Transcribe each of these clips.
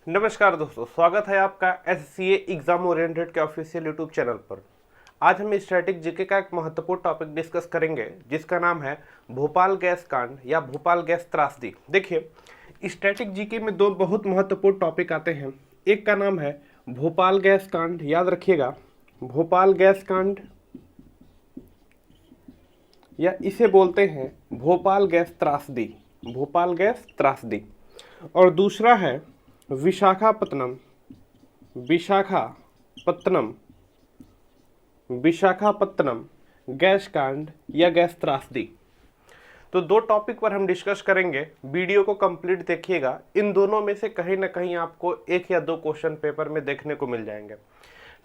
नमस्कार दोस्तों, स्वागत है आपका एससीए एग्जाम ओरिएंटेड के ऑफिशियल यूट्यूब चैनल पर। आज हम स्टैटिक जीके का एक महत्वपूर्ण टॉपिक डिस्कस करेंगे जिसका नाम है भोपाल गैस कांड या भोपाल गैस त्रासदी। देखिए, स्टैटिक जीके में दो बहुत महत्वपूर्ण टॉपिक आते हैं। एक का नाम है भोपाल गैस कांड, याद रखिएगा, भोपाल गैस कांड या इसे बोलते हैं भोपाल गैस त्रासदी, भोपाल गैस त्रासदी। और दूसरा है विशाखापत्तनम, विशाखापत्तनम, विशाखापत्तनम गैस कांड या गैस त्रासदी। तो दो टॉपिक पर हम डिस्कस करेंगे। वीडियो को कंप्लीट देखिएगा। इन दोनों में से कहीं ना कहीं आपको एक या दो क्वेश्चन पेपर में देखने को मिल जाएंगे।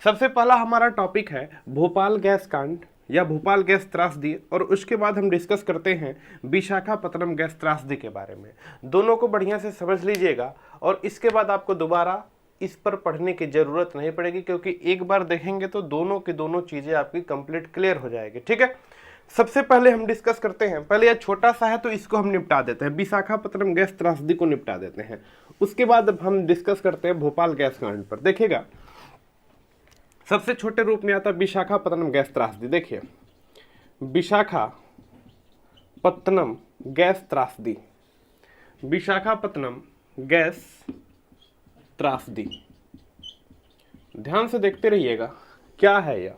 सबसे पहला हमारा टॉपिक है भोपाल गैस कांड या भोपाल गैस त्रासदी, और उसके बाद हम डिस्कस करते हैं विशाखापत्तनम गैस त्रासदी के बारे में। दोनों को बढ़िया से समझ लीजिएगा और इसके बाद आपको दोबारा इस पर पढ़ने की जरूरत नहीं पड़ेगी, क्योंकि एक बार देखेंगे तो दोनों की दोनों चीजें आपकी कंप्लीट क्लियर हो जाएगी। ठीक है, सबसे पहले हम डिस्कस करते हैं। पहले यह छोटा सा है तो इसको हम निपटा देते हैं, विशाखापत्तनम गैस त्रासदी को निपटा देते हैं। उसके बाद हम डिस्कस करते हैं भोपाल गैस कांड पर। देखिएगा, सबसे छोटे रूप में आता है विशाखापत्तनम गैस त्रासदी। देखिए, विशाखापत्तनम गैस त्रासदी, विशाखापत्तनम गैस त्रासदी। ध्यान से देखते रहिएगा क्या है यह।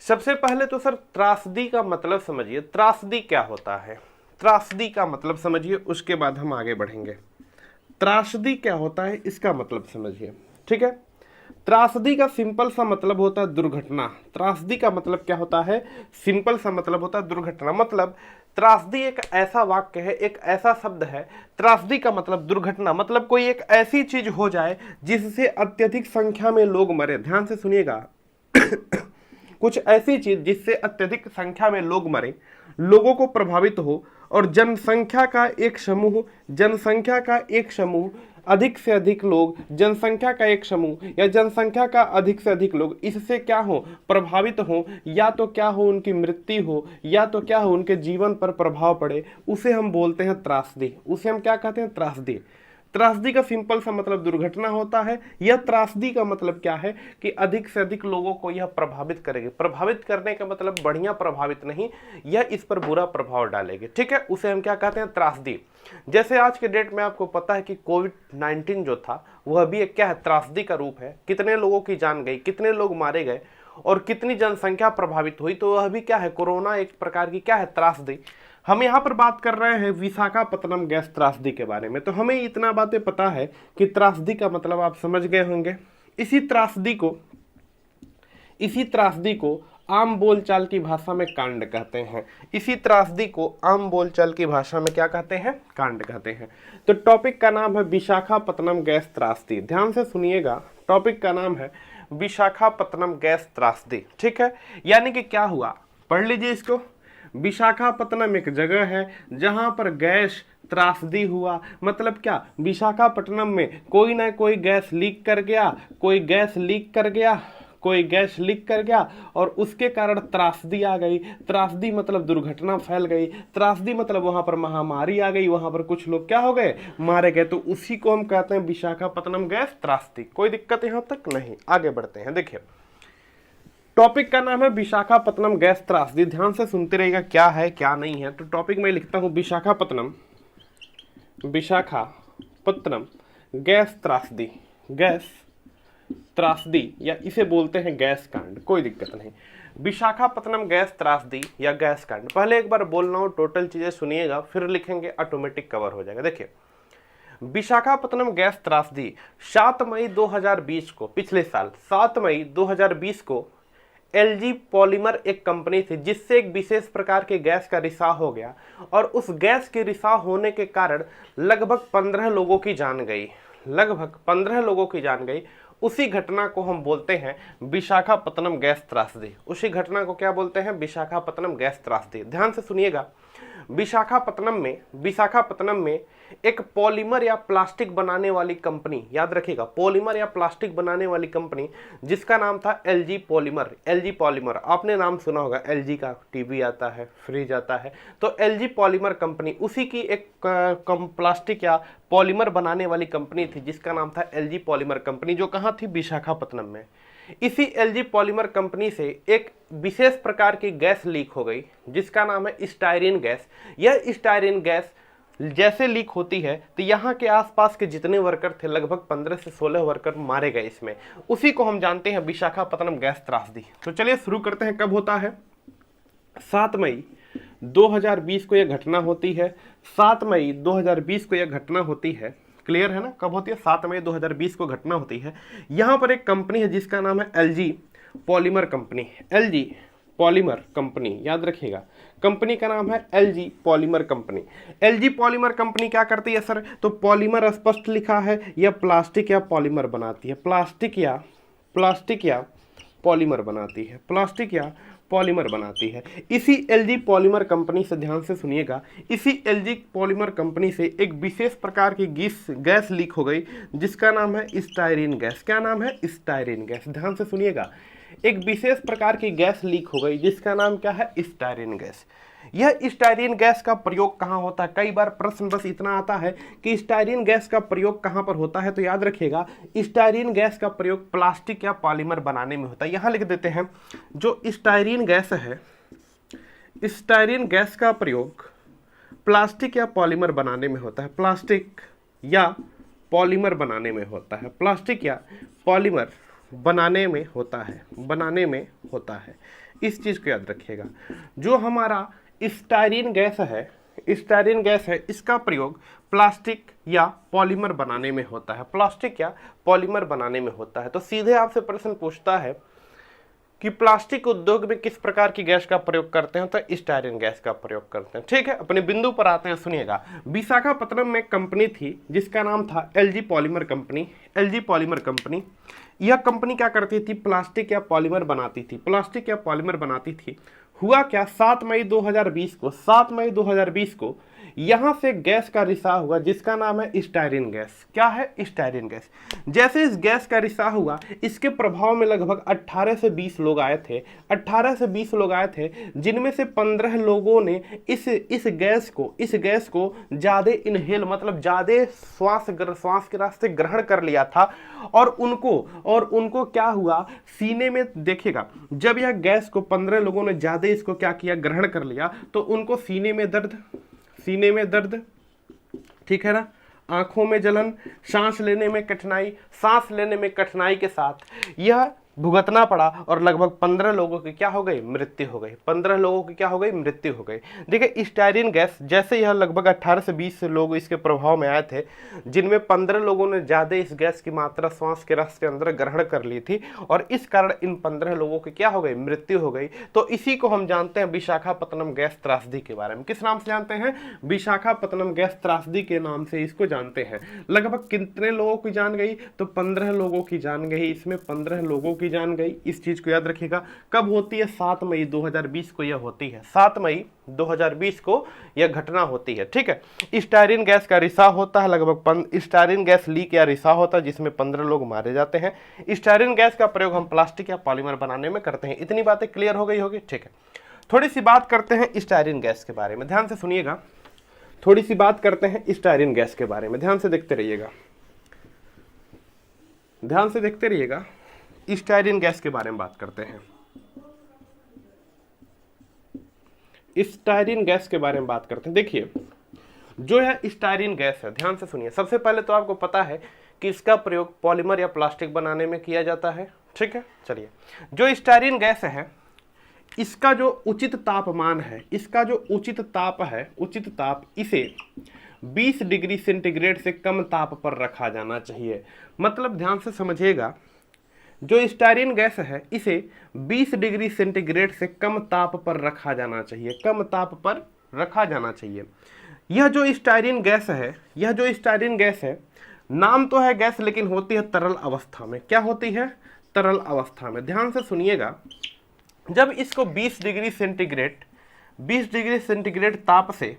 सबसे पहले तो सर त्रासदी का मतलब समझिए, त्रासदी क्या होता है, त्रासदी का मतलब समझिए, उसके बाद हम आगे बढ़ेंगे। त्रासदी क्या होता है इसका मतलब समझिए। ठीक है, त्रासदी का सिंपल सा मतलब होता है दुर्घटना। त्रासदी का मतलब क्या होता है, सिंपल सा मतलब होता है दुर्घटना। मतलब त्रासदी एक ऐसा वाक्य है, एक ऐसा शब्द है। त्रासदी का मतलब दुर्घटना, मतलब कोई एक ऐसी चीज हो जाए जिससे अत्यधिक संख्या में लोग मरे। ध्यान से सुनिएगा कुछ ऐसी चीज जिससे अत्यधिक संख्या में लोग मरे, लोगों को प्रभावित हो, और जनसंख्या का एक समूह, जनसंख्या का एक समूह, अधिक से अधिक लोग, जनसंख्या का एक समूह या जनसंख्या का अधिक से अधिक लोग इससे क्या हो, प्रभावित हो, या तो क्या हो उनकी मृत्यु हो, या तो क्या हो उनके जीवन पर प्रभाव पड़े, उसे हम बोलते हैं त्रासदी। उसे हम क्या कहते हैं, त्रासदी। त्रासदी का सिंपल सा मतलब दुर्घटना होता है। यह त्रासदी का मतलब क्या है कि अधिक से अधिक लोगों को यह प्रभावित करेगी। प्रभावित करने का मतलब बढ़िया प्रभावित नहीं, यह इस पर बुरा प्रभाव डालेगी। ठीक है, उसे हम क्या कहते हैं, त्रासदी। जैसे आज के डेट में आपको पता है कि कोविड-19 जो था वह भी एक क्या है, त्रासदी का रूप है। कितने लोगों की जान गई, कितने लोग मारे गए और कितनी जनसंख्या प्रभावित हुई, तो वह भी क्या है, कोरोना एक प्रकार की क्या है, त्रासदी। हम यहाँ पर बात कर रहे हैं विशाखापत्तनम गैस त्रासदी के बारे में। तो हमें इतना बातें पता है कि त्रासदी का मतलब आप समझ गए होंगे। इसी त्रासदी को आम बोलचाल की भाषा में कांड कहते हैं। इसी त्रासदी को आम बोलचाल की भाषा में क्या कहते हैं, कांड कहते हैं। तो टॉपिक का नाम है विशाखापत्तनम गैस त्रासदी। ध्यान से सुनिएगा, टॉपिक का नाम है विशाखापत्तनम गैस त्रासदी। ठीक है, यानी कि क्या हुआ, पढ़ लीजिए इसको। विशाखापत्तनम एक जगह है जहां पर गैस त्रासदी हुआ। मतलब क्या, विशाखापट्टनम में कोई ना कोई गैस लीक कर गया, कोई गैस लीक कर गया, कोई गैस लीक कर गया, और उसके कारण त्रासदी आ गई। त्रासदी मतलब दुर्घटना फैल गई। त्रासदी मतलब वहां पर महामारी आ गई, वहां पर कुछ लोग क्या हो गए, मारे गए। तो उसी को हम कहते हैं विशाखापत्तनम गैस त्रासदी। कोई दिक्कत यहां तक नहीं, आगे बढ़ते हैं। देखिए, टॉपिक का नाम है विशाखापत्तनम गैस त्रासदी। ध्यान से सुनते रहिएगा क्या है क्या नहीं है। तो टॉपिक में लिखता हूं विशाखापत्तनम, विशाखापत्तनम गैस त्रासदी, गैस त्रासदी या इसे बोलते हैं गैस कांड। कोई दिक्कत नहीं, विशाखापत्तनम गैस त्रासदी या गैस कांड। पहले एक बार बोल रहा हूं, टोटल चीजें सुनिएगा, फिर लिखेंगे, ऑटोमेटिक कवर हो जाएगा। देखिए, विशाखापत्तनम गैस त्रासदी 7 मई 2020 को, पिछले साल 7 मई 2020 को एलजी पॉलीमर एक कंपनी थी जिससे एक विशेष प्रकार के गैस का रिसाव हो गया, और उस गैस के रिसाव होने के कारण लगभग 15 लोगों की जान गई, लगभग 15 लोगों की जान गई। उसी घटना को हम बोलते हैं विशाखापत्तनम गैस त्रासदी। उसी घटना को क्या बोलते हैं, विशाखापत्तनम गैस त्रासदी। ध्यान से सुनिएगा, विशाखापत्तनम में एक पॉलीमर या प्लास्टिक बनाने वाली कंपनी, याद रखिएगा, पॉलीमर या प्लास्टिक बनाने वाली कंपनी जिसका नाम था एलजी पॉलीमर। आपने नाम सुना होगा, एलजी का टीवी आता है, फ्रिज आता है, तो एलजी पॉलीमर कंपनी उसी की एक प्लास्टिक या पॉलीमर बनाने वाली कंपनी थी जिसका नाम था एलजी पॉलीमर कंपनी, जो कहाँ थी? विशाखापत्तनम में। इसी एलजी पॉलीमर कंपनी से एक विशेष प्रकार की गैस लीक हो गई जिसका नाम है स्टायरीन गैस। यह स्टायरीन गैस जैसे लीक होती है तो यहाँ के आसपास के जितने वर्कर थे, लगभग 15 से 16 वर्कर मारे गए इसमें। उसी को हम जानते हैं विशाखापत्तनम गैस त्रासदी। तो चलिए शुरू करते हैं। कब होता है? 7 मई 2020 को यह घटना होती है। 7 मई 2020 को यह घटना होती है। क्लियर है ना? कब होती है? 7 मई 2020 को घटना होती है। यहाँ पर एक कंपनी है जिसका नाम है LG polymer company. LG polymer company, याद रखिएगा, कंपनी का नाम है LG polymer company. LG polymer company क्या करती है सर? तो पॉलीमर स्पष्ट लिखा है, यह प्लास्टिक या पॉलीमर बनाती है। प्लास्टिक या पॉलीमर बनाती है। प्लास्टिक या पॉलीमर बनाती है। इसी एलजी पॉलीमर कंपनी से, ध्यान से सुनिएगा, इसी एलजी पॉलीमर कंपनी से एक विशेष प्रकार की गैस लीक हो गई जिसका नाम है स्टायरीन गैस। क्या नाम है? Styrene gas. ध्यान से सुनिएगा, एक विशेष प्रकार की गैस लीक हो गई जिसका नाम क्या है? Styrene gas. यह स्टायरीन गैस का प्रयोग कहाँ होता है? कई बार प्रश्न बस इतना आता है कि स्टायरीन गैस का प्रयोग कहाँ पर होता है, तो याद रखिएगा स्टायरीन गैस का प्रयोग प्लास्टिक या पॉलीमर बनाने में होता है। यहाँ लिख देते हैं, जो स्टायरीन गैस है, स्टायरीन गैस का प्रयोग प्लास्टिक या पॉलीमर बनाने में होता है। प्लास्टिक या पॉलीमर बनाने में होता है। प्लास्टिक या पॉलीमर बनाने में होता है। इस चीज को याद रखिएगा। जो हमारा स्टायरीन गैस है, इसका प्रयोग प्लास्टिक या पॉलीमर बनाने में होता है। प्लास्टिक या पॉलीमर बनाने में होता है। तो सीधे आपसे प्रश्न पूछता है कि प्लास्टिक उद्योग में किस प्रकार की गैस का प्रयोग करते हैं, तो स्टायरीन गैस का प्रयोग करते हैं। ठीक है, अपने बिंदु पर आते हैं, सुनिएगा। विशाखापत्तनम में कंपनी थी जिसका नाम था LG polymer company. LG polymer company, यह कंपनी क्या करती थी? प्लास्टिक या पॉलीमर बनाती थी। प्लास्टिक या पॉलीमर बनाती थी। हुआ क्या? 7 मई 2020 को यहां से गैस का रिसाव हुआ जिसका नाम है स्टायरीन गैस। क्या है? Styrene gas. जैसे इस गैस का रिसाव हुआ, इसके प्रभाव में लगभग 18 से 20 लोग आए थे। 18 से 20 लोग आए थे, जिनमें से 15 लोगों ने इस गैस को ज्यादा इनहेल, मतलब ज्यादा श्वास के रास्ते ग्रहण कर लिया था। और उनको क्या हुआ? सीने में, देखिएगा, जब यह गैस को 15 लोगों ने ज्यादा इसको क्या किया? ग्रहण कर लिया, तो उनको सीने में दर्द, ठीक है ना, आंखों में जलन, सांस लेने में कठिनाई के साथ यह भुगतना पड़ा और लगभग 15 लोगों की क्या हो गई? मृत्यु हो गई। 15 लोगों की क्या हो गई? मृत्यु हो गई। देखिए, स्टायरीन गैस, जैसे यह लगभग 18 से 20 लोग इसके प्रभाव में आए थे, जिनमें 15 लोगों ने ज्यादा इस गैस की मात्रा श्वास के रस के अंदर ग्रहण कर ली थी और इस कारण इन 15 लोगों की क्या हो गई? मृत्यु हो गई। तो इसी को हम जानते हैं विशाखापत्तनम गैस त्रासदी के बारे में। किस नाम से जानते हैं? विशाखापत्तनम गैस त्रासदी के नाम से इसको जानते हैं। लगभग कितने लोगों की जान गई? तो 15 लोगों की जान गई। इसमें 15 लोगों जान गई। इस चीज को याद रखिएगा। कब होती है? 7 मई 2020 को यह होती है। 7 मई 2020 को यह घटना होती है। ठीक है, स्टायरीन गैस का रिसाव होता है, लगभग स्टायरीन गैस लीक या रिसाव होता है जिसमें 15 लोग मारे जाते हैं। स्टायरीन गैस का प्रयोग हम प्लास्टिक या पॉलीमर बनाने में करते हैं। इतनी बातें क्लियर हो गई होगी। ठीक है, थोड़ी सी बात करते हैं स्टायरीन गैस के बारे में। ध्यान से सुनिएगा, थोड़ी सी बात करते हैं स्टायरीन गैस के बारे में। ध्यान से देखते रहिएगा, स्टायरीन गैस के बारे में बात करते हैं। स्टायरीन गैस के बारे में बात करते हैं। देखिए, जो यह स्टायरीन गैस है, ध्यान से सुनिए। सबसे पहले तो आपको पता है कि इसका प्रयोग पॉलीमर या प्लास्टिक बनाने में किया जाता है। ठीक है, चलिए, जो स्टायरीन गैस है, इसका जो उचित तापमान है, उचित ताप इसे 20 डिग्री सेंटीग्रेड से कम ताप पर रखा जाना चाहिए। मतलब ध्यान से समझिएगा, जो स्टायरीन गैस है इसे 20 डिग्री सेंटीग्रेड से कम ताप पर रखा जाना चाहिए। यह जो स्टायरीन गैस है, नाम तो है गैस, लेकिन होती है तरल अवस्था में। क्या होती है? तरल अवस्था में। ध्यान से सुनिएगा, जब इसको 20 डिग्री सेंटीग्रेड 20 डिग्री सेंटीग्रेड ताप से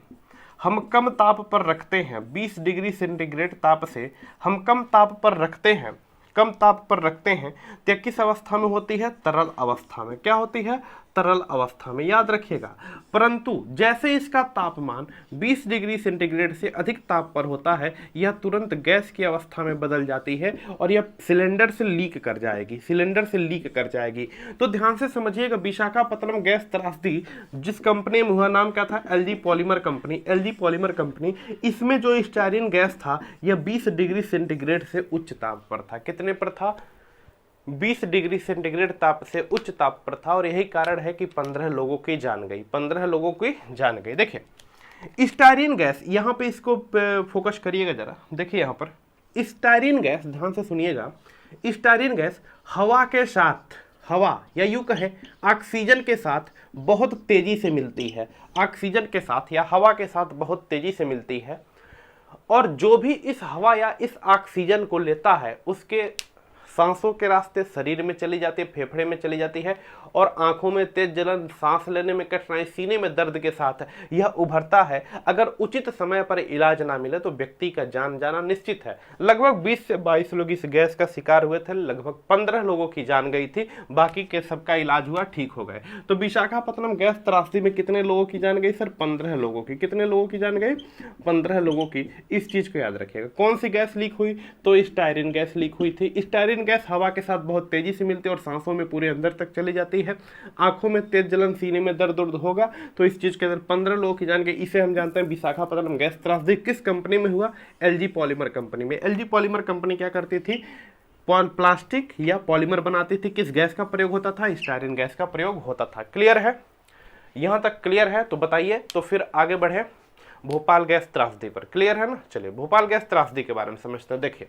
हम कम ताप पर रखते हैं, 20 डिग्री सेंटीग्रेड ताप से हम कम ताप पर रखते हैं, कम ताप पर रखते हैं तो यह किस अवस्था में होती है? तरल अवस्था में। क्या होती है? तरल अवस्था में, याद रखिएगा। परंतु जैसे इसका तापमान 20 डिग्री सेंटीग्रेड से अधिक ताप पर होता है, यह तुरंत गैस की अवस्था में बदल जाती है और यह सिलेंडर से लीक कर जाएगी, सिलेंडर से लीक कर जाएगी। तो ध्यान से समझिएगा, विशाखापत्तनम गैस त्रासदी जिस कंपनी में हुआ, नाम क्या था? LG polymer company, LG polymer company. इसमें जो स्टायरीन गैस था यह 20 डिग्री सेंटीग्रेड से उच्च ताप पर था। कितने पर था? 20 डिग्री सेंटीग्रेड ताप से उच्च ताप पर था और यही कारण है कि 15 लोगों की जान गई, 15 लोगों की जान गई। देखिए स्टायरीन गैस, यहाँ पे इसको फोकस करिएगा जरा, देखिए यहाँ पर स्टायरीन गैस, ध्यान से सुनिएगा। स्टायरीन गैस हवा के साथ, हवा या यूं कहें ऑक्सीजन के साथ बहुत तेजी से मिलती है, ऑक्सीजन के साथ या हवा के साथ बहुत तेजी से मिलती है। और जो भी इस हवा या इस ऑक्सीजन को लेता है उसके सांसों के रास्ते शरीर में चली जाती है, फेफड़े में चली जाती है और आंखों में तेज जलन, सांस लेने में कठिनाई, सीने में दर्द के साथ यह उभरता है। अगर उचित समय पर इलाज ना मिले तो व्यक्ति का जान जाना निश्चित है। लगभग 20 से 22 लोग इस गैस का शिकार हुए थे, लगभग 15 लोगों की जान गई थी, बाकी के सबका इलाज हुआ, ठीक हो गए। तो विशाखापत्तनम गैस त्रासदी में कितने लोगों की जान गई सर? 15 लोगों की। कितने लोगों की जान गई? 15 लोगों की। इस चीज को याद रखिएगा। कौन सी गैस लीक हुई? तो स्टायरीन गैस लीक हुई थी। स्टायरीन गैस हवा के साथ बहुत तेजी से मिलती है और सांसों में पूरे अंदर तक चली जाती है। आंखों में तेज जलन, सीने में दर्द होगा। तो इस चीज के अंदर 15 लोगों की जान गई। इसे हम जानते हैं विशाखापत्तनम गैस त्रासदी। किस कंपनी में हुआ? एलजी पॉलीमर कंपनी में। एलजी पॉलीमर कंपनी क्या करती थी? प्लास्टिक या पॉलीमर बनाती थी। किस गैस का प्रयोग होता था? स्टायरीन गैस का प्रयोग होता था। क्लियर है? यहां तक क्लियर है तो बताइए, तो फिर आगे बढ़े भोपाल गैस त्रासदी पर। क्लियर है ना? चलिए भोपाल गैस त्रासदी के बारे में समझते हैं। देखिए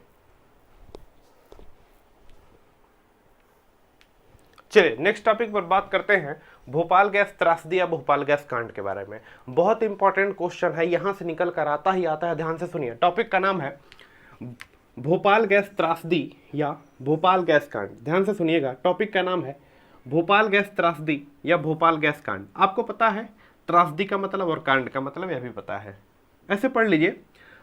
चलिए नेक्स्ट टॉपिक पर बात करते हैं भोपाल गैस त्रासदी या भोपाल गैस कांड के बारे में। बहुत इंपॉर्टेंट क्वेश्चन है, यहां से निकल कर आता ही आता है। ध्यान से सुनिए, टॉपिक का नाम है भोपाल गैस त्रासदी या भोपाल गैस कांड। ध्यान से सुनिएगा, टॉपिक का नाम है भोपाल गैस त्रासदी या भोपाल गैस कांड। आपको पता है त्रासदी का मतलब और कांड का मतलब, यह भी पता है। ऐसे पढ़ लीजिए,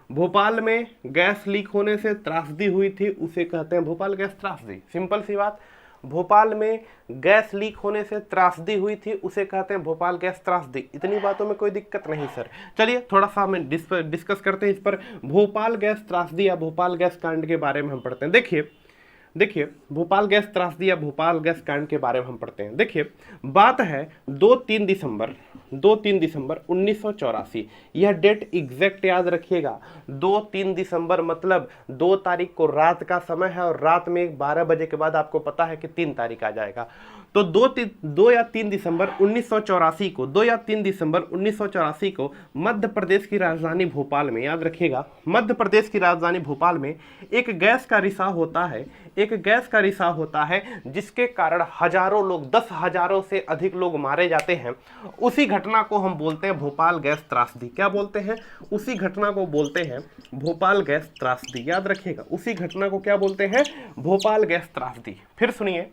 भोपाल में गैस लीक होने से त्रासदी हुई थी, उसे कहते हैं भोपाल गैस त्रासदी। सिंपल सी बात, भोपाल में गैस लीक होने से त्रासदी हुई थी, उसे कहते हैं भोपाल गैस त्रासदी। इतनी बातों में कोई दिक्कत नहीं सर। चलिए थोड़ा सा हम डिस्कस करते हैं इस पर। भोपाल गैस त्रासदी या भोपाल गैस कांड के बारे में हम पढ़ते हैं। देखिए भोपाल गैस त्रासदी या भोपाल गैस कांड के बारे में हम पढ़ते हैं। देखिए बात है 2-3 दिसंबर 1984। यह डेट एग्जैक्ट याद रखिएगा। 2-3 दिसंबर मतलब 2 तारीख को रात का समय है और रात में 12 बजे के बाद आपको पता है कि 3 तारीख आ जाएगा। तो 2 या 3 दिसंबर 1984 को 2 या 3 दिसंबर 1984 को मध्य प्रदेश की राजधानी भोपाल में, याद रखिएगा, मध्य प्रदेश की राजधानी भोपाल में एक गैस का रिसाव होता है। एक गैस का रिसाव होता है जिसके कारण हजारों लोग, 10,000 से अधिक लोग मारे जाते हैं। उसी घटना को हम बोलते हैं भोपाल गैस त्रासदी। क्या बोलते हैं? उसी घटना को बोलते हैं भोपाल गैस त्रासदी। याद रखिएगा, उसी घटना को क्या बोलते हैं? भोपाल गैस त्रासदी। फिर सुनिए,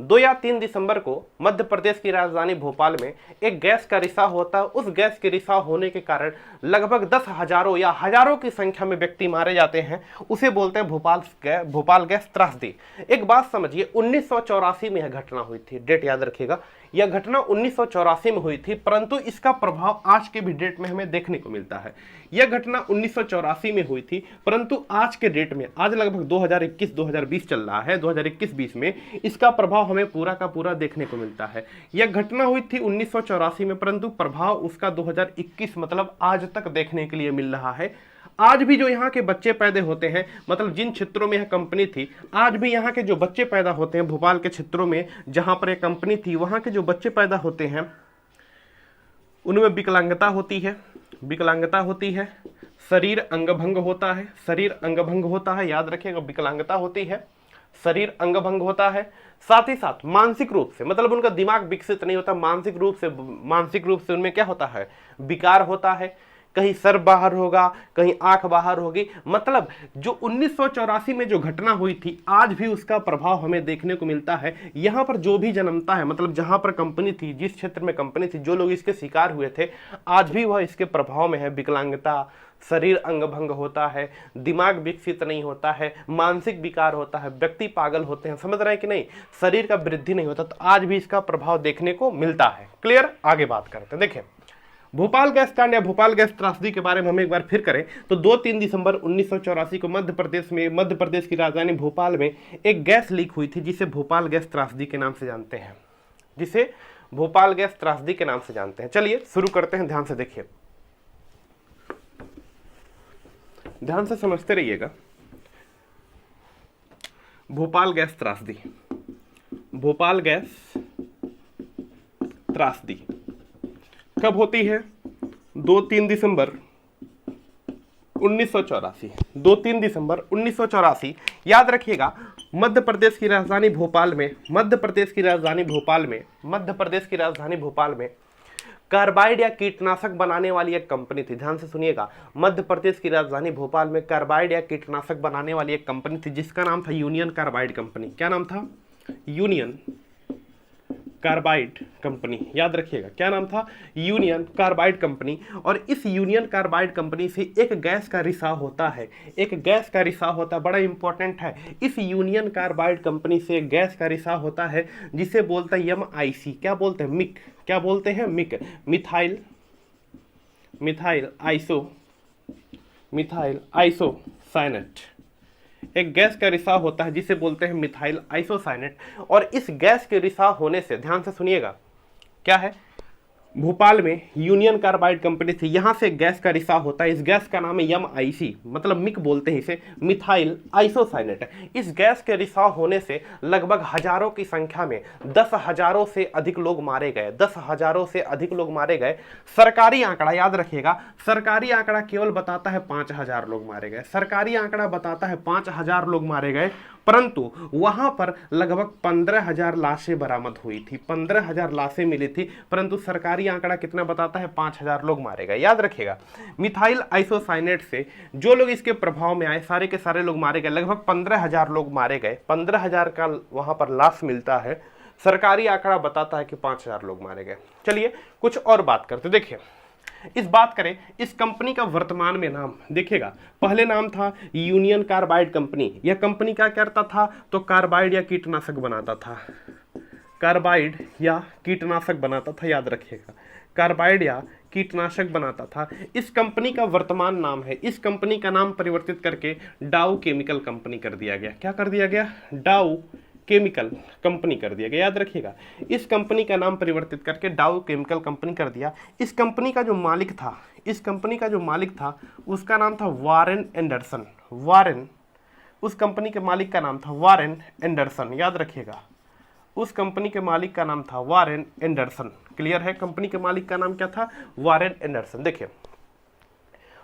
2 या 3 दिसंबर को मध्य प्रदेश की राजधानी भोपाल में एक गैस का रिसाव होता है। उस गैस के रिसाव होने के कारण लगभग 10,000 या हजारों की संख्या में व्यक्ति मारे जाते हैं। उसे बोलते हैं भोपाल गैस त्रासदी। एक बात समझिए, 1984 में यह घटना हुई थी। डेट याद रखिएगा, यह घटना 1984 में हुई थी, परंतु इसका प्रभाव आज के भी डेट में हमें देखने को मिलता है। यह घटना 1984 में हुई थी, परंतु आज के डेट में, आज लगभग 2021-2020 चल रहा है, 2021-20 में इसका प्रभाव हमें पूरा का पूरा देखने को मिलता है। यह घटना हुई थी 1984 में, परंतु प्रभाव उसका 2021 मतलब आज तक देखने के लिए मिल रहा है। आज भी जो यहाँ के बच्चे पैदा होते हैं, मतलब जिन क्षेत्रों में यह कंपनी थी, आज भी यहाँ के जो बच्चे पैदा होते हैं, भोपाल के क्षेत्रों में जहाँ पर यह कंपनी थी, वहाँ के जो बच्चे पैदा होते हैं उनमें विकलांगता होती है, शरीर अंगभंग होता है, याद रखिएगा, विकलांगता होती है, शरीर अंगभंग होता है। साथ ही साथ मानसिक रूप से, मतलब उनका दिमाग विकसित नहीं होता, मानसिक रूप से उनमें क्या होता है? विकार होता है। कहीं सर बाहर होगा, कहीं आंख बाहर होगी। मतलब जो 1984 में जो घटना हुई थी आज भी उसका प्रभाव हमें देखने को मिलता है। यहां पर जो भी जन्मता है, मतलब जहां पर कंपनी थी, जिस क्षेत्र में कंपनी थी, जो लोग इसके शिकार हुए थे आज भी वह इसके प्रभाव में है। विकलांगता, शरीर अंग भंग होता है, दिमाग विकसित नहीं होता है, मानसिक विकार होता है, व्यक्ति पागल होते हैं, समझ रहे हैं कि नहीं, शरीर का वृद्धि नहीं होता, तो आज भी इसका प्रभाव देखने को मिलता है। क्लियर? आगे बात करते हैं। देखिए भोपाल गैस कांड या भोपाल गैस त्रासदी के बारे में हम एक बार फिर करें तो 2-3 दिसंबर 1984 को मध्य प्रदेश की राजधानी भोपाल में एक गैस लीक हुई थी जिसे भोपाल गैस त्रासदी के नाम से जानते हैं, जिसे भोपाल गैस त्रासदी के नाम से जानते हैं। चलिए शुरू करते हैं, ध्यान से देखिए, ध्यान से समझते रहिएगा। भोपाल गैस त्रासदी, भोपाल गैस त्रासदी कब होती है? 2-3 दिसंबर 1984, 2-3 दिसंबर 1984। याद रखिएगा मध्य प्रदेश की राजधानी भोपाल में, मध्य प्रदेश की राजधानी भोपाल में कार्बाइड या कीटनाशक बनाने वाली एक कंपनी थी। ध्यान से सुनिएगा, मध्य प्रदेश की राजधानी भोपाल में कार्बाइड या कीटनाशक बनाने वाली एक कंपनी थी जिसका नाम था यूनियन कार्बाइड कंपनी। क्या नाम था? Union carbide company. याद रखिएगा क्या नाम था? Union carbide company. और इस यूनियन कार्बाइड कंपनी से एक गैस का रिसाव होता है, एक गैस का रिसाव होता है, बड़ा इंपॉर्टेंट है। इस यूनियन कार्बाइड कंपनी से एक गैस का रिसाव होता है जिसे बोलते हैं MIC। क्या बोलते हैं? मिक। क्या बोलते हैं? मिक। Methyl isocyanate. एक गैस का रिसाव होता है जिसे बोलते हैं मिथाइल आइसोसाइनेट। और इस गैस के रिसाव होने से, ध्यान से सुनिएगा, क्या है? भोपाल में यूनियन कार्बाइड कंपनी थी, यहां से गैस का रिसाव होता है। इस गैस का नाम है MIC, मतलब मिक बोलते हैं इसे, मिथाइल आइसोसाइनेट। इस गैस के रिसाव होने से लगभग हजारों की संख्या में 10,000 से अधिक लोग मारे गए, 10,000 से अधिक लोग मारे गए। सरकारी आंकड़ा याद रखिएगा, सरकारी आंकड़ा केवल बताता है 5,000 लोग मारे गए, सरकारी आंकड़ा बताता है 5,000 लोग मारे गए, परंतु वहां पर लगभग 15,000 लाशें बरामद हुई थी, 15,000 लाशें मिली थी, परंतु सरकारी आंकड़ा कितना बताता है? 5,000 लोग मारे गए। याद रखिएगा मिथाइल आइसोसाइनेट से जो लोग इसके प्रभाव में आए सारे के सारे लोग मारे गए, लगभग 15,000 लोग मारे गए, 15,000 का वहां पर लाश मिलता है, सरकारी आंकड़ा बताता है कि 5,000 लोग मारे गए। चलिए कुछ और बात करते, देखिए इस बात करें इस कंपनी का वर्तमान में नाम देखिएगा, पहले नाम था यूनियन कार्बाइड कंपनी। यह कंपनी क्या करता था? तो कार्बाइड या कीटनाशक बनाता था, कार्बाइड या कीटनाशक बनाता था। याद रखिएगा कार्बाइड या कीटनाशक बनाता था। इस कंपनी का वर्तमान नाम है, इस कंपनी का नाम परिवर्तित करके डाउ केमिकल कंपनी कर दिया गया। क्या कर दिया गया? डाउ केमिकल कंपनी कर दिया गया। याद रखिएगा इस कंपनी का नाम परिवर्तित करके डाउ केमिकल कंपनी कर दिया। इस कंपनी का जो मालिक था, इस कंपनी का जो मालिक था उसका नाम था वारेन एंडरसन। वारेन, उस कंपनी के मालिक का नाम था वारेन एंडरसन। याद रखिएगा उस कंपनी के मालिक का नाम था वारेन एंडरसन। क्लियर है? कंपनी के मालिक का नाम क्या था? Warren Anderson. देखिए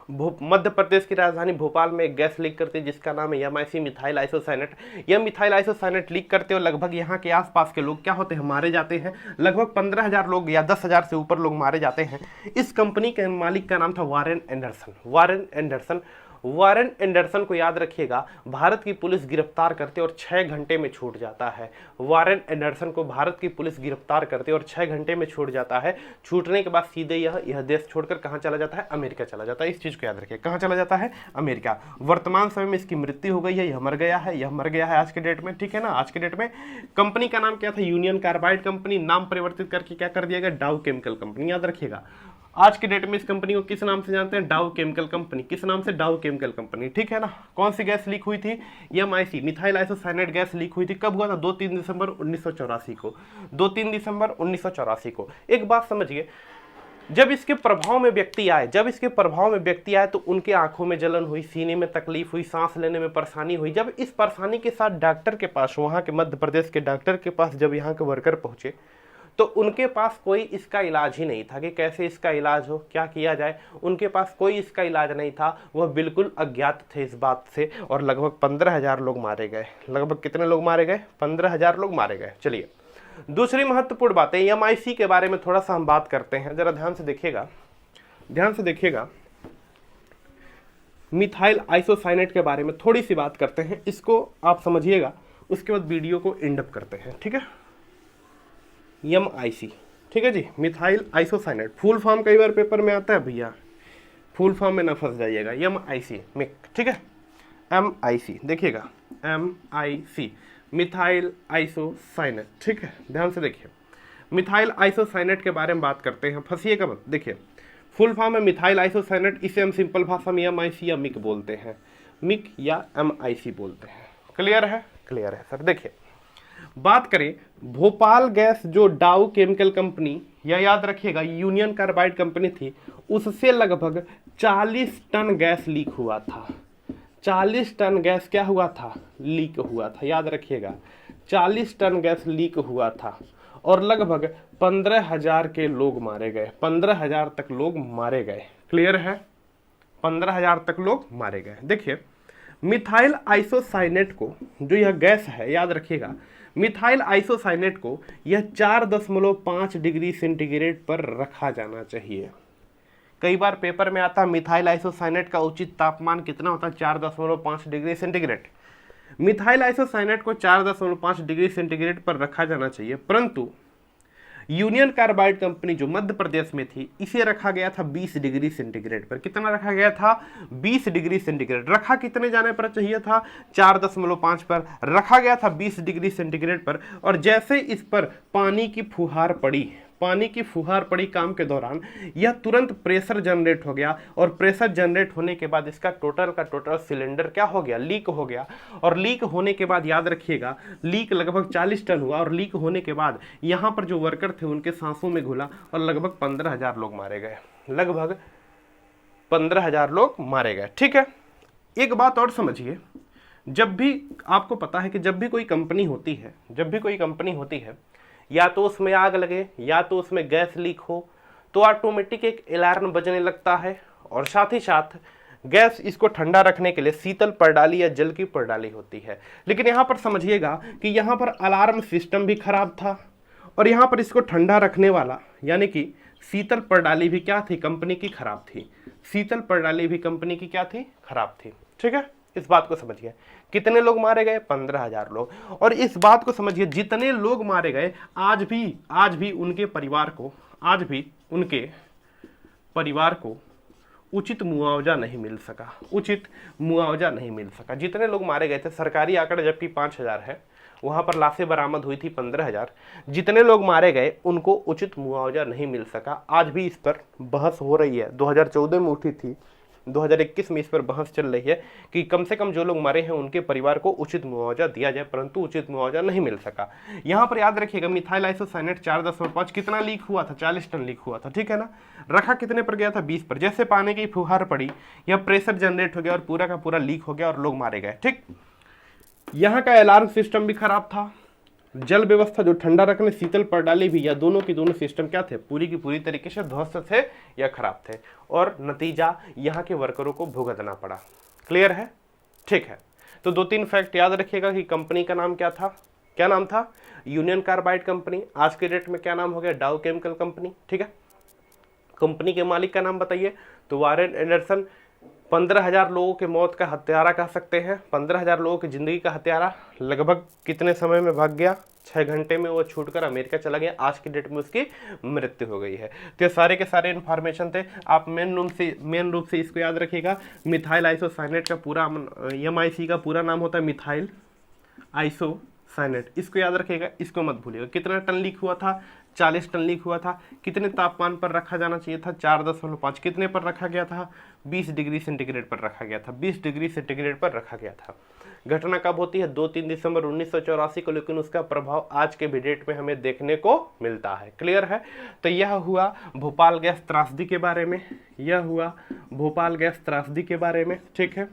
मध्य प्रदेश की राजधानी भोपाल में एक गैस लीक करती है जिसका नाम है MIC, मिथाइल आइसोसाइनेट। यह मिथाइल आइसोसाइनेट लीक करते हुए लगभग यहाँ के आसपास के लोग क्या होते हैं? मारे जाते हैं। लगभग 15,000 लोग या 10,000 से ऊपर लोग मारे जाते हैं। इस कंपनी के मालिक का नाम था Warren Anderson. Warren Anderson, Warren Anderson को याद रखिएगा भारत की पुलिस गिरफ्तार करते और 6 घंटे में छूट जाता है। वारेन एंडरसन को भारत की पुलिस गिरफ्तार करते और 6 घंटे में छूट जाता है। छूटने के बाद सीधे यह देश छोड़कर कहाँ चला जाता है? अमेरिका चला जाता है। इस चीज को याद रखिए, कहाँ चला जाता है? अमेरिका। वर्तमान समय में इसकी मृत्यु हो गई है, यह मर गया है, यह मर गया है आज के डेट में, ठीक है ना। आज के डेट में कंपनी का नाम क्या था? Union carbide company. नाम परिवर्तित करके क्या कर दिया गया? डाउ केमिकल कंपनी। याद रखिएगा आज के डेट में इस कंपनी को किस नाम से जानते हैं? डाउ केमिकल कंपनी। किस नाम से? डाउ केमिकल कंपनी, ठीक है ना। कौन सी गैस लीक हुई थी? MIC, methyl isocyanate gas leak हुई थी। कब हुआ था? 2-3 दिसंबर 1984 को। 2-3 दिसंबर 1984 को। एक बात समझिए, जब इसके प्रभाव में व्यक्ति आए तो उनके आंखों में जलन हुई, सीने में तकलीफ हुई, सांस लेने में परेशानी हुई। जब इस परेशानी के साथ डॉक्टर के पास, वहाँ के मध्य प्रदेश के डॉक्टर के पास जब यहाँ के वर्कर पहुँचे तो उनके पास कोई इसका इलाज ही नहीं था कि कैसे इसका इलाज हो, क्या किया जाए। उनके पास कोई इसका इलाज नहीं था, वह बिल्कुल अज्ञात थे इस बात से। और लगभग 15,000 लोग मारे गए। लगभग कितने लोग मारे गए? 15,000 लोग मारे गए। चलिए दूसरी महत्वपूर्ण बातें MIC के बारे में थोड़ा सा हम बात करते हैं। जरा ध्यान से देखिएगा, ध्यान से देखिएगा। मिथाइल आइसोसाइनेट के बारे में थोड़ी सी बात करते हैं, इसको आप समझिएगा, उसके बाद वीडियो को एंड अप करते हैं, ठीक है। MIC, ठीक है जी, मिथाइल आइसोसाइनेट। फुल फॉर्म कई बार पेपर में आता है भैया, फुल फॉर्म में ना फंस जाइएगा। MIC मिक, ठीक है, MIC देखिएगा, MIC मिथाइल आइसोसाइनेट, ठीक है, ध्यान से देखिए। मिथाइल आइसोसाइनेट के बारे में बात करते हैं, फंसिएगा मत। देखिए फुल फॉर्म है मिथाइल आइसोसाइनेट, इसे हम सिंपल भाषा में MIC या मिक बोलते हैं, मिक या MIC बोलते हैं। क्लियर है? क्लियर है सर। देखिए बात करें भोपाल गैस, जो डाउ केमिकल कंपनी या याद रखिएगा यूनियन कार्बाइड कंपनी थी, उससे लगभग 40 टन गैस लीक हुआ था। 40 टन गैस क्या हुआ था? लीक हुआ था, याद रखिएगा 40 टन गैस लीक हुआ था और लगभग 15,000 के लोग मारे गए, 15,000 तक लोग मारे गए। क्लियर है? 15,000 तक लोग मारे गए। देखिए मिथाइल आइसोसाइनेट को, जो यह गैस है, याद रखिएगा मिथाइल आइसोसाइनेट को यह 4.5 डिग्री सेंटीग्रेड पर रखा जाना चाहिए। कई बार पेपर में आता है मिथाइल आइसोसाइनेट का उचित तापमान कितना होता है? 4.5 डिग्री सेंटीग्रेड। मिथाइल आइसोसाइनेट को 4.5 डिग्री सेंटीग्रेड पर रखा जाना चाहिए, परंतु यूनियन कार्बाइड कंपनी जो मध्य प्रदेश में थी, इसे रखा गया था 20 डिग्री सेंटीग्रेड पर। कितना रखा गया था? 20 डिग्री सेंटीग्रेड। रखा कितने जाने पर चाहिए था? 4.5 पर रखा गया था, 20 डिग्री सेंटीग्रेड पर। और जैसे इस पर पानी की फुहार पड़ी, पानी की फुहार पड़ी काम के दौरान, यह तुरंत प्रेशर जनरेट हो गया और प्रेशर जनरेट होने के बाद इसका टोटल का टोटल सिलेंडर क्या हो गया? लीक हो गया। और लीक होने के बाद याद रखिएगा लीक लगभग 40 टन हुआ और लीक होने के बाद यहाँ पर जो वर्कर थे उनके सांसों में घुला और लगभग 15,000 लोग मारे गए, लगभग 15,000 लोग मारे गए। ठीक है, एक बात और समझिए, जब भी आपको पता है कि जब भी कोई कंपनी होती है, जब भी कोई कंपनी होती है, या तो उसमें आग लगे या तो उसमें गैस लीक हो, तो ऑटोमेटिक एक अलार्म बजने लगता है। और साथ ही साथ गैस इसको ठंडा रखने के लिए शीतल प्रणाली या जल की प्रणाली होती है। लेकिन यहाँ पर समझिएगा कि यहाँ पर अलार्म सिस्टम भी खराब था और यहाँ पर इसको ठंडा रखने वाला यानी कि शीतल प्रणाली भी क्या थी? कंपनी की खराब थी। शीतल प्रणाली भी कंपनी की क्या थी? खराब थी। ठीक है, इस बात को समझिए। कितने लोग मारे गए? 15,000 लोग। और इस बात को समझिए, जितने लोग मारे गए आज भी उनके परिवार को, आज भी उनके परिवार को उचित मुआवजा नहीं मिल सका, उचित मुआवजा नहीं मिल सका। जितने लोग मारे गए थे, सरकारी आंकड़ा जबकि 5,000 है, वहां पर लाशें बरामद हुई थी 15,000। जितने लोग मारे गए उनको उचित मुआवजा नहीं मिल सका। आज भी इस पर बहस हो रही है, 2014 में उठी थी, 2021 में इस पर बहस चल रही है कि कम से कम जो लोग मरे हैं उनके परिवार को उचित मुआवजा दिया जाए, परंतु उचित मुआवजा नहीं मिल सका। यहाँ पर याद रखिएगा मिथाइल आइसोसाइनेट 4.5 कितना लीक हुआ था? 40 टन लीक हुआ था। ठीक है ना, रखा कितने पर गया था? 20 पर। जैसे पानी की फुहार पड़ी, यह प्रेशर जनरेट हो गया और पूरा का पूरा लीक हो गया और लोग मारे गए। ठीक, यहाँ का अलार्म सिस्टम भी खराब था, जल व्यवस्था जो ठंडा रखने शीतल प्रणाली भी, या दोनों की दोनों सिस्टम क्या थे? पूरी की पूरी तरीके से ध्वस्त थे या खराब थे, और नतीजा यहाँ के वर्करों को भुगतना पड़ा। क्लियर है? ठीक है, तो 2-3 फैक्ट याद रखिएगा कि कंपनी का नाम क्या था? क्या नाम था? Union carbide company. आज के डेट में क्या नाम हो गया? डाउ केमिकल कंपनी। ठीक है, कंपनी के मालिक का नाम बताइए तो वारेन एंडरसन। 15,000 लोगों के मौत का हत्यारा कह सकते हैं, 15,000 लोगों की जिंदगी का हत्यारा। लगभग कितने समय में भाग गया? 6 घंटे में वो छूटकर अमेरिका चला गया। आज की डेट में उसकी मृत्यु हो गई है। तो ये सारे के सारे इन्फॉर्मेशन थे। आप मेन रूप से इसको याद रखिएगा। मिथाइल आइसोसाइनेट का पूरा MIC का पूरा नाम होता है मिथाइल आइसोसाइनेट। इसको याद रखिएगा, इसको मत भूलिएगा। कितना टन लीक हुआ था? 40 टन लीक हुआ था। कितने तापमान पर रखा जाना चाहिए था? 4.5। कितने पर रखा गया था? 20 डिग्री सेंटीग्रेड पर रखा गया था। 20 डिग्री सेंटीग्रेड पर रखा गया था। घटना कब होती है? 2-3 दिसंबर 1984 को, लेकिन उसका प्रभाव आज के भी डेट में हमें देखने को मिलता है। क्लियर है? तो यह हुआ भोपाल गैस त्रासदी के बारे में, यह हुआ भोपाल गैस त्रासदी के बारे में। ठीक है,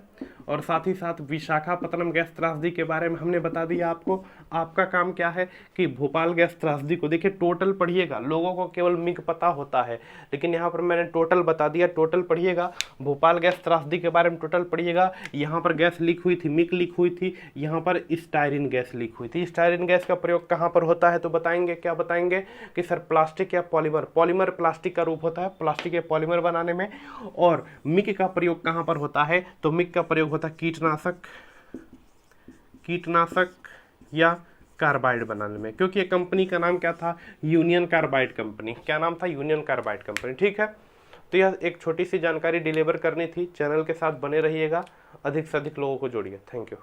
और साथ ही साथ विशाखापत्तनम गैस त्रासदी के बारे में हमने बता दिया आपको। आपका काम क्या है कि भोपाल गैस त्रासदी को देखिए, टोटल पढ़िएगा, लोगों को केवल मिग पता होता है, लेकिन यहाँ पर मैंने टोटल बता दिया, टोटल पढ़िएगा, भोपाल गैस त्रासदी के बारे में टोटल पढ़िएगा। यहाँ पर गैस लीक हुई थी, मिग लीक हुई थी, यहाँ पर स्टायरिन गैस लीक हुई थी। स्टायरिन गैस का प्रयोग कहाँ पर होता है तो बताएंगे, क्या बताएंगे कि सर प्लास्टिक या पॉलीमर, पॉलीमर प्लास्टिक का रूप होता है, प्लास्टिक या पॉलीमर बनाने में। और मिग का प्रयोग कहाँ पर होता है तो मिग का प्रयोग होता है कीटनाशक या कार्बाइड बनाने में, क्योंकि ये कंपनी का नाम क्या था, यूनियन कार्बाइड कंपनी। क्या नाम था, यूनियन कार्बाइड कंपनी। ठीक है, तो यह एक छोटी सी जानकारी डिलीवर करनी थी। चैनल के साथ बने रहिएगा, अधिक से अधिक लोगों को जोड़िए। Thank you.